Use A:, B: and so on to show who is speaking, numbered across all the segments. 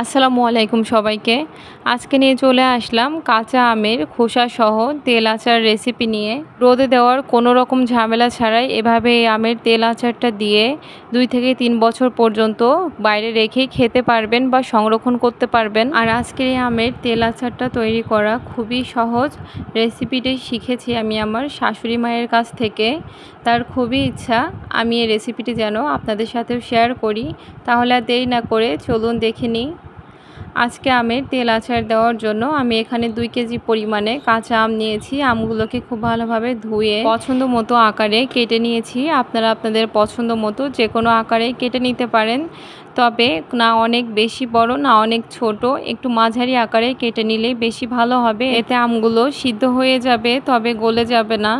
A: আসসালামু আলাইকুম সবাইকে। আজকে নিয়ে চলে আসলাম কাঁচা আমের খোসা সহ তেল আচার রেসিপি নিয়ে। রোদে দেওয়ার কোনো রকম ঝামেলা ছাড়াই এভাবে এই আমের তেল আচারটা দিয়ে 2 থেকে 3 বছর পর্যন্ত বাইরে রেখে খেতে পারবেন বা সংরক্ষণ করতে পারবেন। আর আজকের এই আমের তেল আচারটা তৈরি করা খুবই সহজ। রেসিপিটাই শিখেছি আমি আমার শাশুড়ি মায়ের কাছ থেকে। তার খুবই ইচ্ছা আমি এই রেসিপিটি যেন আপনাদের সাথেও শেয়ার করি। তাহলে আর দেরি না করে চলুন দেখে নিই। আজকে আমের তেল আচার দেওয়ার জন্য আমি এখানে 2 কেজি পরিমাণে কাঁচা আম নিয়েছি। আমগুলোকে খুব ভালোভাবে ধুয়ে পছন্দ মতো আকারে কেটে নিয়েছি। আপনারা আপনাদের পছন্দ মতো যে কোনো আকারে কেটে নিতে পারেন, তবে না অনেক বেশি বড় না অনেক ছোট, একটু মাঝারি আকারে কেটে নিলেই বেশি ভালো হবে। এতে আমগুলো সিদ্ধ হয়ে যাবে, তবে গলে যাবে না।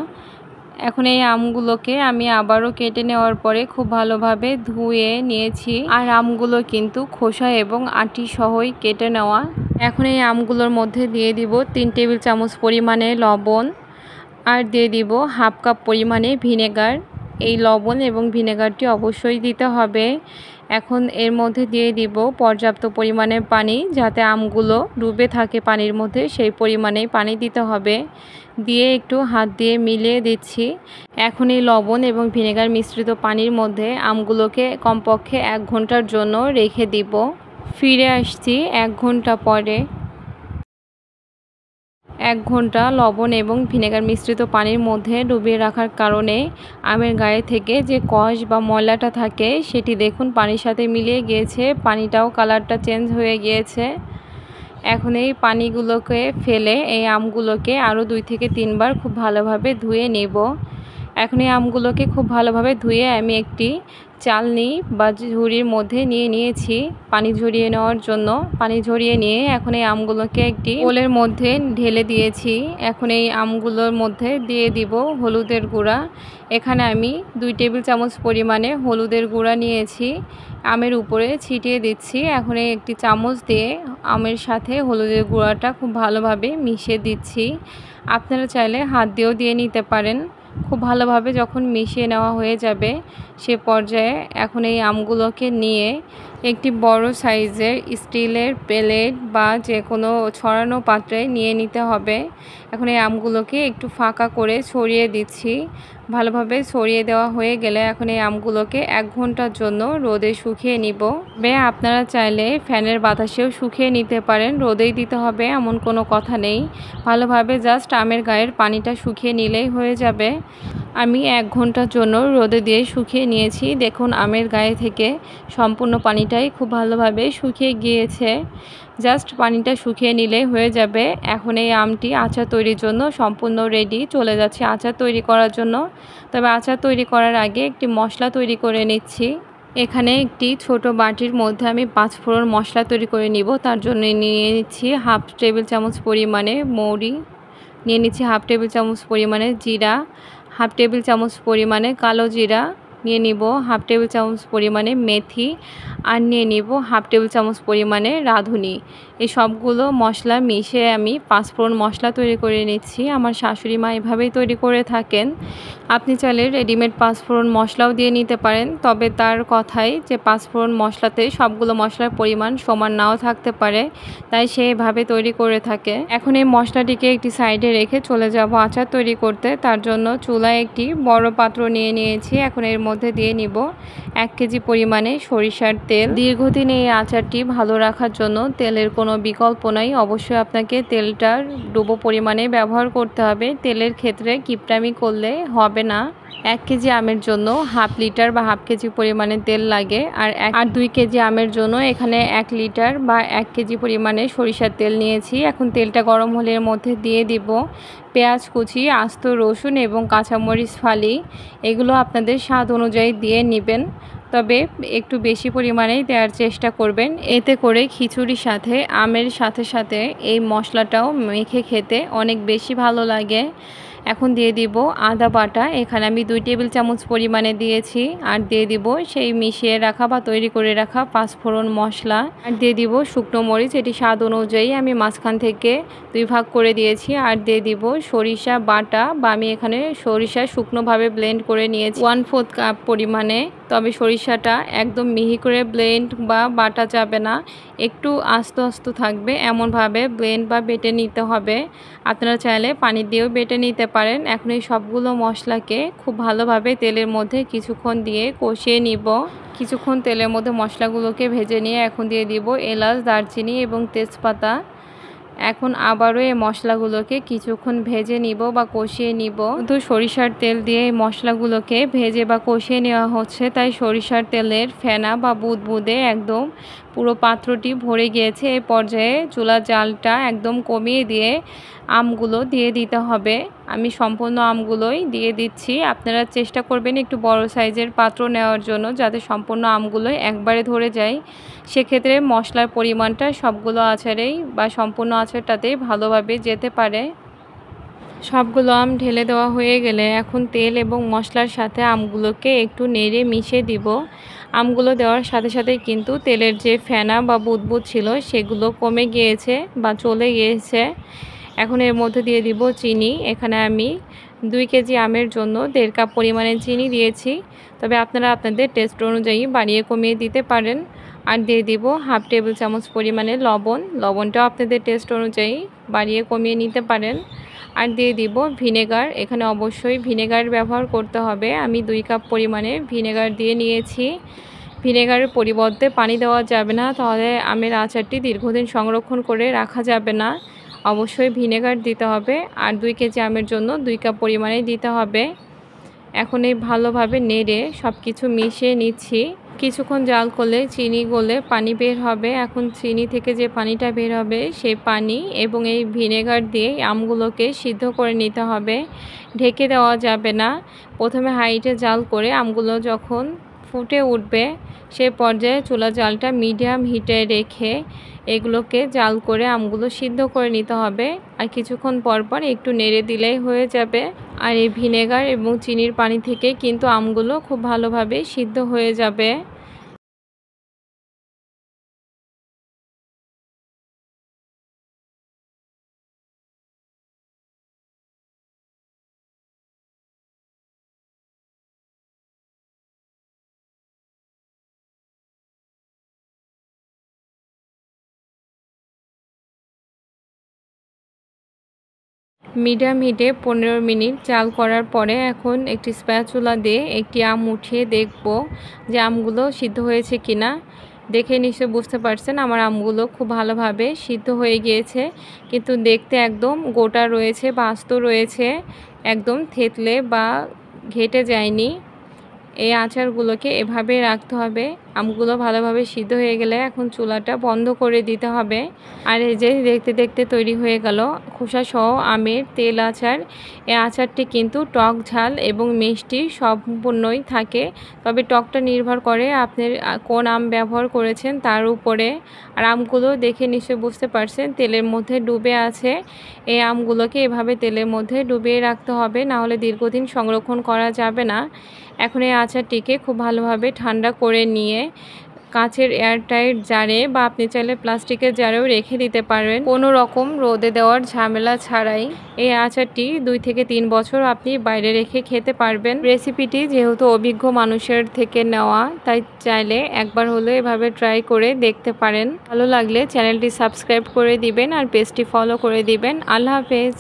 A: এখন এই আমগুলোকে আমি আবারও কেটে নেওয়ার পরে খুব ভালোভাবে ধুয়ে নিয়েছি। আর আমগুলো কিন্তু খোসা এবং আটি সহই কেটে নেওয়া। এখন এই আমগুলোর মধ্যে দিয়ে দিব 3 টেবিল চামচ পরিমাণে লবণ, আর দিয়ে দিব হাফ কাপ পরিমাণে ভিনেগার। এই লবণ এবং ভিনেগারটি অবশ্যই দিতে হবে। এখন এর মধ্যে দিয়ে দিব পর্যাপ্ত পরিমাণে পানি, যাতে আমগুলো ডুবে থাকে পানির মধ্যে, সেই পরিমাণেই পানি দিতে হবে। দিয়ে একটু হাত দিয়ে মিলিয়ে দিচ্ছি। এখন এই লবণ এবং ভিনেগার মিশ্রিত পানির মধ্যে আমগুলোকে কমপক্ষে 1 ঘন্টার জন্য রেখে দিব। ফিরে আসছি 1 ঘন্টা পরে। 1 ঘন্টা লবণ এবং ভিনেগার মিশ্রিত পানির মধ্যে ডুবিয়ে রাখার কারণে আমের গায়ে থেকে যে কষ বা ময়লাটা থাকে সেটি দেখুন পানির সাথে মিলিয়ে গিয়েছে, পানিটাও কালারটা চেঞ্জ হয়ে গিয়েছে। এখন এই পানিগুলোকে ফেলে এই আমগুলোকে আরও 2 থেকে 3 বার খুব ভালোভাবে ধুয়ে নেব। এখন এই আমগুলোকে খুব ভালোভাবে ধুয়ে আমি একটি চালনি বা ঝুড়ির মধ্যে নিয়েছি পানি ঝরিয়ে নেওয়ার জন্য। পানি ঝরিয়ে নিয়ে এখন এই আমগুলোকে একটি বোলের মধ্যে ঢেলে দিয়েছি। এখন এই আমগুলোর মধ্যে দিয়ে দিব হলুদের গুঁড়া। এখানে আমি 2 টেবিল চামচ পরিমাণে হলুদের গুঁড়া নিয়েছি, আমের উপরে ছিটিয়ে দিচ্ছি। এখন এই একটি চামচ দিয়ে আমের সাথে হলুদের গুঁড়াটা খুব ভালোভাবে মিশিয়ে দিচ্ছি। আপনারা চাইলে হাত দিয়েও দিয়ে নিতে পারেন। খুব ভালোভাবে যখন মিশিয়ে নেওয়া হয়ে যাবে সে পর্যায়ে এখন এই আমগুলোকে নিয়ে একটি বড় সাইজের স্টিলের প্লেট বা যে কোনো ছড়ানো পাত্রে নিয়ে নিতে হবে। এখন এই আমগুলোকে একটু ফাঁকা করে ছড়িয়ে দিচ্ছি। ভালোভাবে ছড়িয়ে দেওয়া হয়ে গেলে এখন এই আমগুলোকে 1 ঘন্টার জন্য রোদে শুকিয়ে নিব। আপনারা চাইলে ফ্যানের বাতাসেও শুকিয়ে নিতে পারেন, রোদেই দিতে হবে এমন কোনো কথা নেই। ভালোভাবে জাস্ট আমের গায়ের পানিটা শুকিয়ে নিলেই হয়ে যাবে। আমি 1 ঘন্টার জন্য রোদে দিয়ে শুকিয়ে নিয়েছি। দেখুন আমের গায়ে থেকে সম্পূর্ণ পানিটাই খুব ভালোভাবে শুকিয়ে গিয়েছে। জাস্ট পানিটা শুকিয়ে নিলেই হয়ে যাবে। এখন এই আমটি আচার তৈরির জন্য সম্পূর্ণ রেডি। চলে যাচ্ছে আচার তৈরি করার জন্য। তবে আচার তৈরি করার আগে একটি মশলা তৈরি করে নিচ্ছি। এখানে একটি ছোট বাটির মধ্যে আমি 5 ফোড়ন মশলা তৈরি করে নিব। তার জন্য নিয়ে নিচ্ছি হাফ টেবিল চামচ পরিমাণে মৌরি, নিয়ে নিচ্ছি হাফ টেবিল চামচ পরিমাণে জিরা, হাফ টেবিল চামচ পরিমাণে কালো জিরা, নিয়ে নিব হাফ টেবিল চামচ পরিমাণে মেথি, আর নিয়ে নিব হাফ টেবিল চামচ পরিমাণে রাঁধুনি। এই সবগুলো মশলা মিশিয়ে আমি 5 ফোড়ন মশলা তৈরি করে নিচ্ছি। আমার শাশুড়ি মা এভাবেই তৈরি করে থাকেন। আপনি চাইলে রেডিমেড 5 ফোড়ন মশলাও দিয়ে নিতে পারেন, তবে তার কথাই যে 5 ফোড়ন মশলাতে সবগুলো মশলার পরিমাণ সমান নাও থাকতে পারে, তাই সে এভাবে তৈরি করে থাকে। এখন এই মশলাটিকে একটি সাইডে রেখে চলে যাব আচার তৈরি করতে। তার জন্য চুলায় একটি বড় পাত্র নিয়ে নিয়েছি। এখন এর মধ্যে দিয়ে নিব 1 কেজি পরিমাণে সরিষার তেল। দীর্ঘদিন এই আচারটি ভালো রাখার জন্য তেলের কোনো বিকল্প নাই। অবশ্যই আপনাকে তেলটার ডুবো পরিমাণে ব্যবহার করতে হবে। তেলের ক্ষেত্রে কিপটামি করলে হবে না। 1 কেজি আমের জন্য হাফ লিটার বা হাফ কেজি পরিমাণে তেল লাগে। আর 2 কেজি আমের জন্য এখানে 1 লিটার বা 1 কেজি পরিমাণে সরিষার তেল নিয়েছি। এখন তেলটা গরম হলে এর মধ্যে দিয়ে দিব পেঁয়াজ কুচি, আস্ত রসুন এবং কাঁচামরিচ ফালি। এগুলো আপনাদের স্বাদ অনুযায়ী দিয়ে নেবেন, তবে একটু বেশি পরিমাণেই দেওয়ার চেষ্টা করবেন। এতে করে খিচুড়ির সাথে আমের সাথে সাথে এই মশলাটাও মেখে খেতে অনেক বেশি ভালো লাগে। এখন দিয়ে দিব আদা বাটা, এখানে আমি 2 টেবিল চামচ পরিমাণে দিয়েছি। আর দিয়ে দিব সেই মিশিয়ে রাখা বা তৈরি করে রাখা পাঁচফোড়ন মশলা। আর দিয়ে দিব শুকনো মরিচ, এটি স্বাদ অনুযায়ী আমি মাঝখান থেকে 2 ভাগ করে দিয়েছি। আর দিয়ে দিব সরিষা বাটা, বা আমি এখানে সরিষা শুকনোভাবে ব্লেন্ড করে নিয়েছি 1/4 কাপ পরিমাণে। তবে সরিষাটা একদম মিহি করে ব্লেন্ড বা বাটা যাবে না, একটু আস্তে আস্তে থাকবে, এমনভাবে ব্লেন্ড বা বেটে নিতে হবে। আপনারা চাইলে পানি দিয়েও বেটে নিতে পারেন। এখন এই সবগুলো মশলাকে খুব ভালোভাবে তেলের মধ্যে কিছুক্ষণ দিয়ে কষিয়ে নিব। কিছুক্ষণ তেলের মধ্যে মশলাগুলোকে ভেজে নিয়ে এখন দিয়ে দিব এলাচ, দারচিনি এবং তেজপাতা। এখন আবারও এই মশলাগুলোকে কিছুক্ষণ ভেজে নিব বা কষিয়ে নিব। শুধু সরিষার তেল দিয়ে এই মশলাগুলোকে ভেজে বা কষিয়ে নেওয়া হচ্ছে, তাই সরিষার তেলের ফেনা বা বুদবুদে একদম পুরো পাত্রটি ভরে গিয়েছে। এই পর্যায়ে চুলার জালটা একদম কমিয়ে দিয়ে আমগুলো দিয়ে দিতে হবে। আমি সম্পূর্ণ আমগুলোই দিয়ে দিচ্ছি। আপনারা চেষ্টা করবেন একটু বড় সাইজের পাত্র নেওয়ার জন্য, যাতে সম্পূর্ণ আমগুলোই একবারে ধরে যায়। সেক্ষেত্রে মশলার পরিমাণটা সবগুলো আচারেই বা সম্পূর্ণ আচারটাতেই ভালোভাবে যেতে পারে। সবগুলো আম ঢেলে দেওয়া হয়ে গেলে এখন তেল এবং মশলার সাথে আমগুলোকে একটু নেড়ে মিশিয়ে দিব। আমগুলো দেওয়ার সাথে সাথে কিন্তু তেলের যে ফেনা বা বুদবুদ ছিল সেগুলো কমে গিয়েছে বা চলে গিয়েছে। এখন এর মধ্যে দিয়ে দিব চিনি। এখানে আমি 2 কেজি আমের জন্য 1.5 কাপ পরিমাণে চিনি দিয়েছি, তবে আপনারা আপনাদের টেস্ট অনুযায়ী বাড়িয়ে কমিয়ে দিতে পারেন। আর দিয়ে দিব 1/2 টেবিল চামচ পরিমাণে লবণ। লবণটাও আপনাদের টেস্ট অনুযায়ী বাড়িয়ে কমিয়ে নিতে পারেন। আর দিয়ে দিব ভিনেগার। এখানে অবশ্যই ভিনেগার ব্যবহার করতে হবে। আমি 2 কাপ পরিমাণে ভিনেগার দিয়ে নিয়েছি। ভিনেগারের পরিবর্তে পানি দেওয়া যাবে না, তাহলে আমের আচারটি দীর্ঘদিন সংরক্ষণ করে রাখা যাবে না। অবশ্যই ভিনেগার দিতে হবে। আর 2 কেজি আমের জন্য 2 কাপ পরিমাণে দিতে হবে। এখন এই ভালোভাবে নেড়ে সব কিছু মিশিয়ে নিচ্ছি। কিছুক্ষণ জাল করলে চিনি গলে পানি বের হবে। এখন চিনি থেকে যে পানিটা বের হবে সেই পানি এবং এই ভিনেগার দিয়ে আমগুলোকে সিদ্ধ করে নিতে হবে। ঢেকে দেওয়া যাবে না। প্রথমে হাইটে জাল করে আমগুলো যখন ফুটে উঠবে সেই পর্যায়ে চুলা জালটা মিডিয়াম হিটে রেখে এগুলোকে জাল করে আমগুলো সিদ্ধ করে নিতে হবে। আর কিছুক্ষণ পর পর একটু নেড়ে দিলেই হয়ে যাবে। আর এই ভিনেগার এবং চিনির পানি থেকে কিন্তু আমগুলো খুব ভালোভাবে সিদ্ধ হয়ে যাবে। মিডিয়াম হিটে 15 মিনিট জাল করার পরে এখন একটি স্প্যাচুলা দিয়ে একটি আম উঠিয়ে দেখব যে আমগুলো সিদ্ধ হয়েছে কিনা। দেখে নিশ্চয়ই বুঝতে পারছেন আমার আমগুলো খুব ভালোভাবে সিদ্ধ হয়ে গিয়েছে, কিন্তু দেখতে একদম গোটা রয়েছে বা আস্ত রয়েছে, একদম থেতলে বা ঘেটে যায়নি। এই আচারগুলোকে এভাবে রাখতে হবে। আমগুলো ভালোভাবে সিদ্ধ হয়ে গেলে এখন চুলাটা বন্ধ করে দিতে হবে। আর এই যে দেখতে দেখতে তৈরি হয়ে গেল খোসা সহ আমের তেল আচার। এই আচারটি কিন্তু টক, ঝাল এবং মিষ্টি সম্পূর্ণই থাকে, তবে টকটা নির্ভর করে আপনি কোন আম ব্যবহার করেছেন তার উপরে। আর আমগুলো দেখে নিশ্চয়ই বুঝতে পারছেন তেলের মধ্যে ডুবে আছে। এই আমগুলোকে এভাবে তেলের মধ্যে ডুবিয়ে রাখতে হবে, না হলে দীর্ঘদিন সংরক্ষণ করা যাবে না। এখন এই আচারটিকে খুব ভালোভাবে ঠান্ডা করে নিয়ে কাচের এয়ারটাইট জারে বা আপনি চাইলে প্লাস্টিকের জারেও রেখে দিতে পারবেন, কোনো রকম রোদে দেওয়ার ঝামেলা ছাড়াই। এই আচারটি 2 থেকে 3 বছর আপনি বাইরে রেখে খেতে পারবেন। রেসিপিটি যেহেতু অভিজ্ঞ মানুষের থেকে নেওয়া, তাই চাইলে একবার হলেও এভাবে ট্রাই করে দেখতে পারেন। ভালো লাগলে চ্যানেলটি সাবস্ক্রাইব করে দিবেন আর পেজটি ফলো করে দিবেন। আল্লাহ হাফেজ।